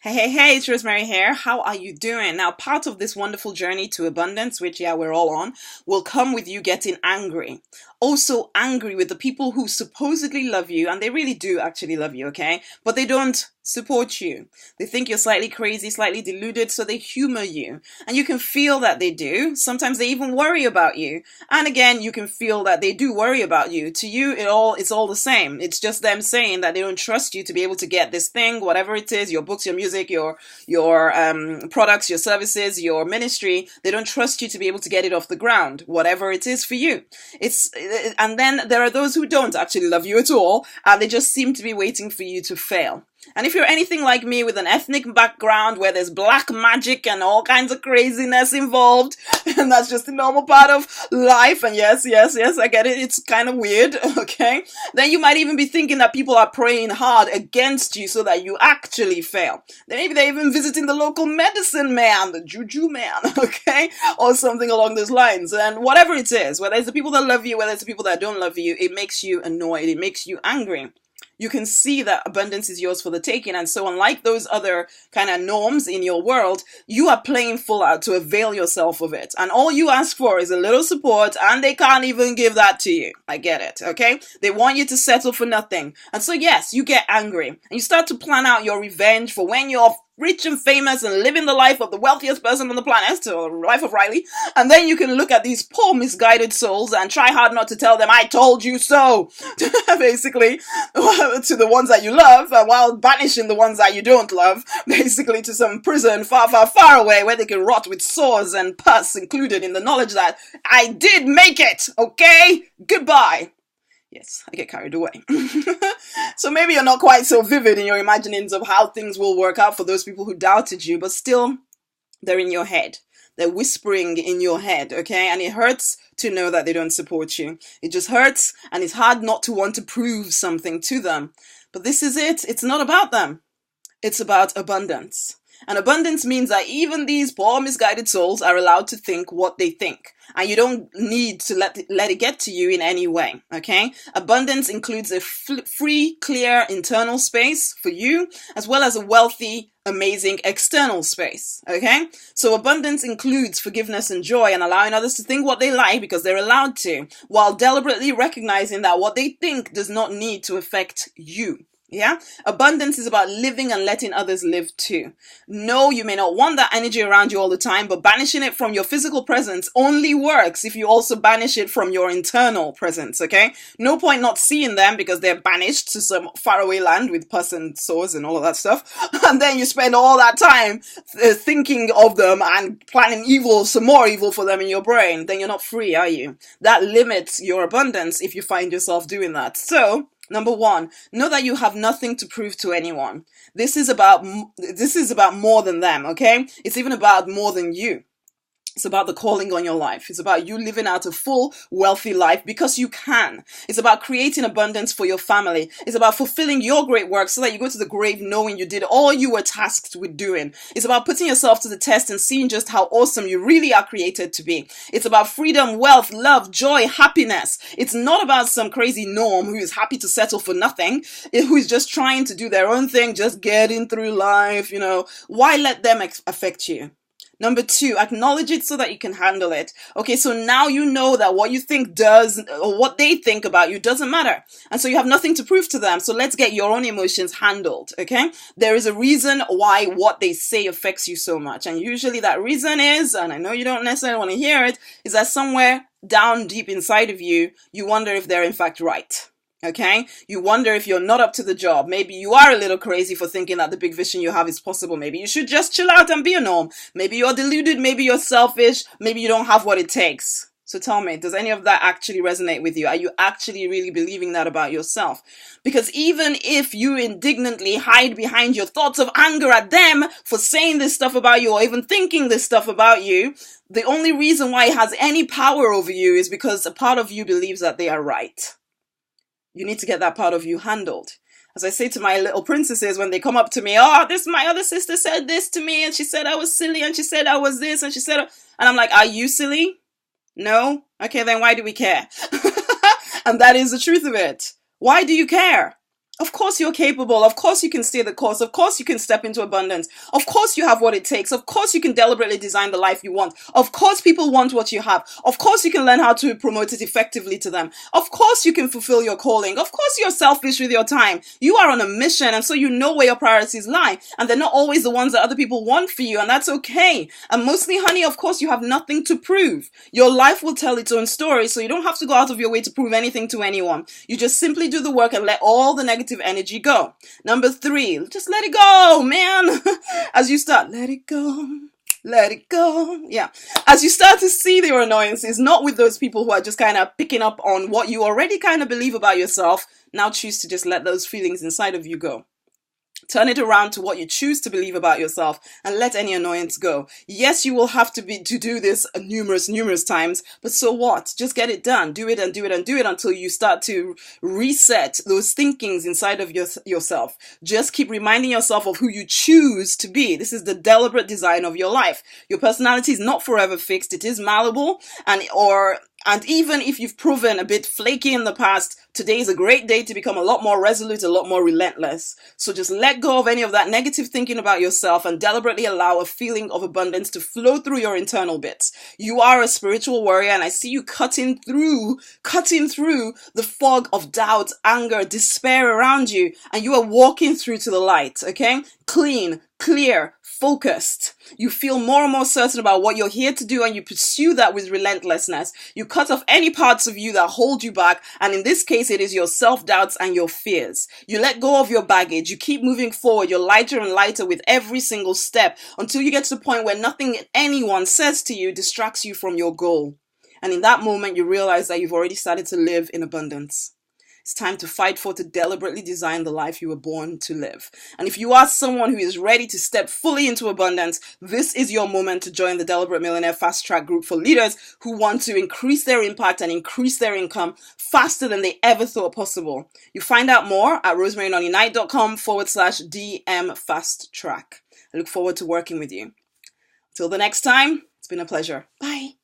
Hey, it's Rosemary here. How are you doing? Now, part of this wonderful journey to abundance, which, yeah, we're all on, will come with you getting angry. Also, angry with the people who supposedly love you, and they really do actually love you, okay? But they don't support you. They think you're slightly crazy, slightly deluded, so they humor you. And you can feel that they do. Sometimes they even worry about you. And again, you can feel that they do worry about you. To you, it's all the same. It's just them saying that they don't trust you to be able to get this thing, whatever it is, your books, your music, your products, your services, your ministry. They don't trust you to be able to get it off the ground, whatever it is for you. And then there are those who don't actually love you at all, and they just seem to be waiting for you to fail. And if you're anything like me with an ethnic background where there's black magic and all kinds of craziness involved, and that's just a normal part of life, and yes, I get it, it's kind of weird, okay? Then you might even be thinking that people are praying hard against you so that you actually fail. Then maybe they're even visiting the local medicine man, the juju man, okay? Or something along those lines. And whatever it is, whether it's the people that love you, whether it's the people that don't love you, it makes you annoyed, it makes you angry. You can see that abundance is yours for the taking. And so unlike those other kind of norms in your world, you are playing full out to avail yourself of it. And all you ask for is a little support, and they can't even give that to you. I get it, okay? They want you to settle for nothing. And so yes, you get angry and you start to plan out your revenge for when you're rich and famous and living the life of the wealthiest person on the planet, or the life of Riley, and then you can look at these poor misguided souls and try hard not to tell them, I told you so, basically, to the ones that you love, while banishing the ones that you don't love, basically to some prison far, far, far away where they can rot with sores and pus included in the knowledge that I did make it, okay? Goodbye. Yes, I get carried away. So maybe you're not quite so vivid in your imaginings of how things will work out for those people who doubted you, but still, they're in your head. They're whispering in your head, okay? And it hurts to know that they don't support you. It just hurts, and it's hard not to want to prove something to them. But this is it. It's not about them. It's about abundance. And abundance means that even these poor misguided souls are allowed to think what they think. And you don't need to let it get to you in any way, okay? Abundance includes a free, clear internal space for you, as well as a wealthy, amazing external space, okay? So abundance includes forgiveness and joy and allowing others to think what they like because they're allowed to, while deliberately recognizing that what they think does not need to affect you. Yeah? Abundance is about living and letting others live too. No, you may not want that energy around you all the time, but banishing it from your physical presence only works if you also banish it from your internal presence, okay? No point not seeing them because they're banished to some faraway land with pus and sores and all of that stuff. And then you spend all that time thinking of them and planning evil, some more evil for them in your brain. Then you're not free, are you? That limits your abundance if you find yourself doing that. So, number one, know that you have nothing to prove to anyone. This is about more than them, okay? It's even about more than you. It's about the calling on your life. It's about you living out a full, wealthy life because you can. It's about creating abundance for your family. It's about fulfilling your great work so that you go to the grave knowing you did all you were tasked with doing. It's about putting yourself to the test and seeing just how awesome you really are created to be. It's about freedom, wealth, love, joy, happiness. It's not about some crazy norm who is happy to settle for nothing, who is just trying to do their own thing, just getting through life, you know. Why let them affect you? Number two, acknowledge it so that you can handle it. Okay, so now you know that what you think does, or what they think about you doesn't matter. And so you have nothing to prove to them. So let's get your own emotions handled, okay? There is a reason why what they say affects you so much. And usually that reason is, and I know you don't necessarily want to hear it, is that somewhere down deep inside of you, you wonder if they're in fact right. Okay? You wonder if you're not up to the job. Maybe you are a little crazy for thinking that the big vision you have is possible. Maybe you should just chill out and be a norm. Maybe you're deluded. Maybe you're selfish. Maybe you don't have what it takes. So tell me, does any of that actually resonate with you? Are you actually really believing that about yourself? Because even if you indignantly hide behind your thoughts of anger at them for saying this stuff about you or even thinking this stuff about you, the only reason why it has any power over you is because a part of you believes that they are right. You need to get that part of you handled. As I say to my little princesses when they come up to me, oh, my other sister said this to me, and she said I was silly, and she said I was this, and she said, and I'm like, are you silly? No? Okay, then why do we care? And that is the truth of it. Why do you care? Of course you're capable. Of course you can stay the course. Of course you can step into abundance. Of course you have what it takes. Of course you can deliberately design the life you want. Of course people want what you have. Of course you can learn how to promote it effectively to them. Of course you can fulfill your calling. Of course you're selfish with your time. You are on a mission, and so you know where your priorities lie. And they're not always the ones that other people want for you, and that's okay. And mostly, honey, of course you have nothing to prove. Your life will tell its own story, so you don't have to go out of your way to prove anything to anyone. You just simply do the work and let all the negative energy go. Number 3, just let it go, man. As you start, let it go. Let it go. Yeah. As you start to see your annoyances, not with those people who are just kind of picking up on what you already kind of believe about yourself, now choose to just let those feelings inside of you go. Turn it around to what you choose to believe about yourself and let any annoyance go. Yes, you will have to do this numerous times, but so what? Just get it done. Do it and do it and do it until you start to reset those thinkings inside of yourself. Just keep reminding yourself of who you choose to be. This is the deliberate design of your life. Your personality is not forever fixed. It is malleable, and even if you've proven a bit flaky in the past, today is a great day to become a lot more resolute, a lot more relentless. So just let go of any of that negative thinking about yourself and deliberately allow a feeling of abundance to flow through your internal bits. You are a spiritual warrior, and I see you cutting through the fog of doubt, anger, despair around you, and you are walking through to the light, okay? Clean, clear, focused. You feel more and more certain about what you're here to do, and you pursue that with relentlessness. You cut off any parts of you that hold you back, and in this case it is your self-doubts and your fears. You let go of your baggage. You keep moving forward. You're lighter and lighter with every single step until you get to the point where nothing anyone says to you distracts you from your goal. And in that moment you realize that you've already started to live in abundance. It's time to fight to deliberately design the life you were born to live. And if you are someone who is ready to step fully into abundance, this is your moment to join the Deliberate Millionaire Fast Track group for leaders who want to increase their impact and increase their income faster than they ever thought possible. You find out more at rosemarynonnyknight.com/DM Fast Track. I look forward to working with you. Till the next time, it's been a pleasure. Bye.